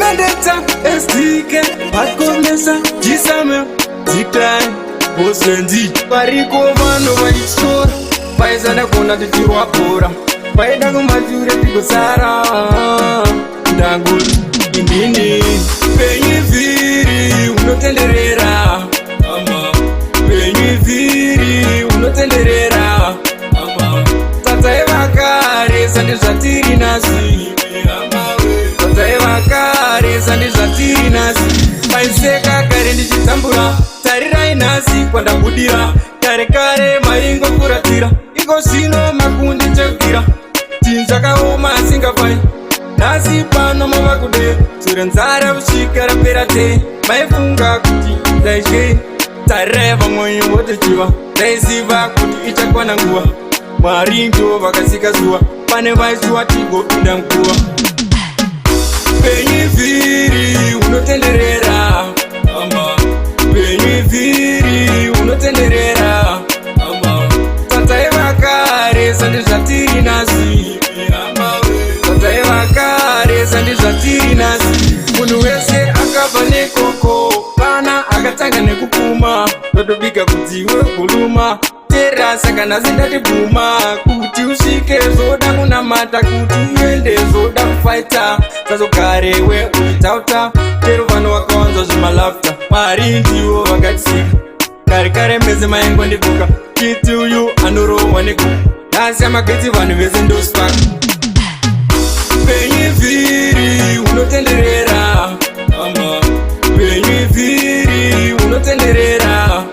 Vendetta, SDK, Patkomesa, Gisame, Ziklan, Bosendi, Pariko Vano, Vaisora, Paisana Kona, the Tiwapura, Paidago Majure, Tigosara, Dangul, Indini, Penny Viri, Unotenderera, Penny Viri, Unotenderera, Tata Eva Kare, Sandi Zatiri Nasi, Tata Eva Kare, Sandi Zatiri Nasi, Paiseka Kare Nishitambura, Tarira Inasi, Kwanda Budira, Kare Kare, Maingo Kuratira, Iko Sino Makundi Chakira, Tinjaka Oma Singapore, Nasi Pano Mavakude, Surenzara Ushikara Perate, Maifunga Kuti, Daishe, Tareva Moyo Wotechiwa, Daisiva Kuti Ichakwana Ngua, Maringo Vakasika Zua, Panevaisu Atigo Indamkua. Penny Viri, Unotenderera, Penny Viri, Unotenderera, Tata Eva Kare, Sandi Zatiri Nasi, Tata Eva Kare, Sandi Zatiri Nasi, Unuwese Akavane Koko, Pana Agatanga Nekukuma, Totobika Kutiwe Kuluma, Tera Sakana Zindati Buma, Kuti Ushike Zoda Munamata, Kuti Uende Zoda Fighter, Tazo Kare we Uitauta, Teru Vano Wakonzo Zimalafta, Marinji Uo Wagatsika, Kare Kare Meze Maengo Ndikuka, Kitu Yu Anuro Waneku, Nasi Amaketi Vanu Vezendo Spak. Penny Viri, Unotenderera, Penny Viri, Unotenderera,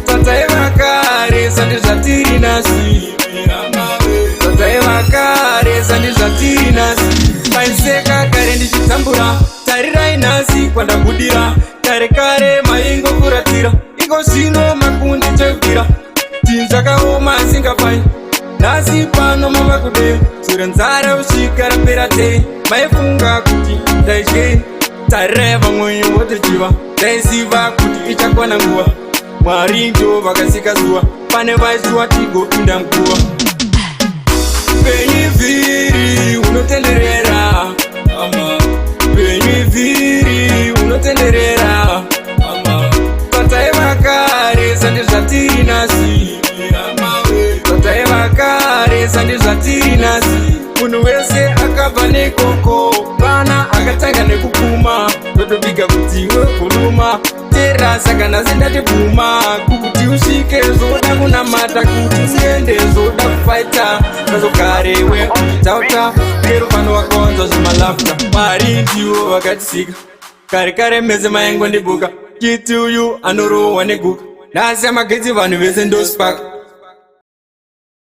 Tata Eva Kare, Sandi Zatiri Nasi, Tata Eva Kare, Sandi Zatiri Nasi, Paiseka Kare Nishitambura, Tarira Inasi, Kwanda Budira, Kare Kare, Maingo Kuratira, Iko Sino Makundi Chakira, Tinjaka Oma Singapore, Nasi Pano Mavakude, Surenzara Ushikara Perate, Maifunga Kuti, Daishe, Tareva Moyo Wotechiwa, Daisiva Kuti Ichakwana Ngua, Maringo Vakasika Zua, Panevaisu Atigo Indamkua. Penny Viri, Unotenderera, Penny Viri, Unotenderera, Tata Eva Kare, Sandi Zatiri Nasi, Tata Eva Kare, Sandi Zatiri Nasi, Unuwese Akavane Koko, Pana Agatanga Nekukuma, Totobika Kutiwe Kuluma, Tera Sakana Zindati Buma, Kuti Ushike Zoda Munamata, Kuti Uende Zoda Fighter, Tazo Kare we Uitauta, Teru Vano Wakonzo Zimalafta, Marinji Uo Wagatsika, Kare Kare Meze Maengo Ndibuka, Kitu Yu Anuro Waneguka, Nasi Amaketi Vanu Vezendo Spak.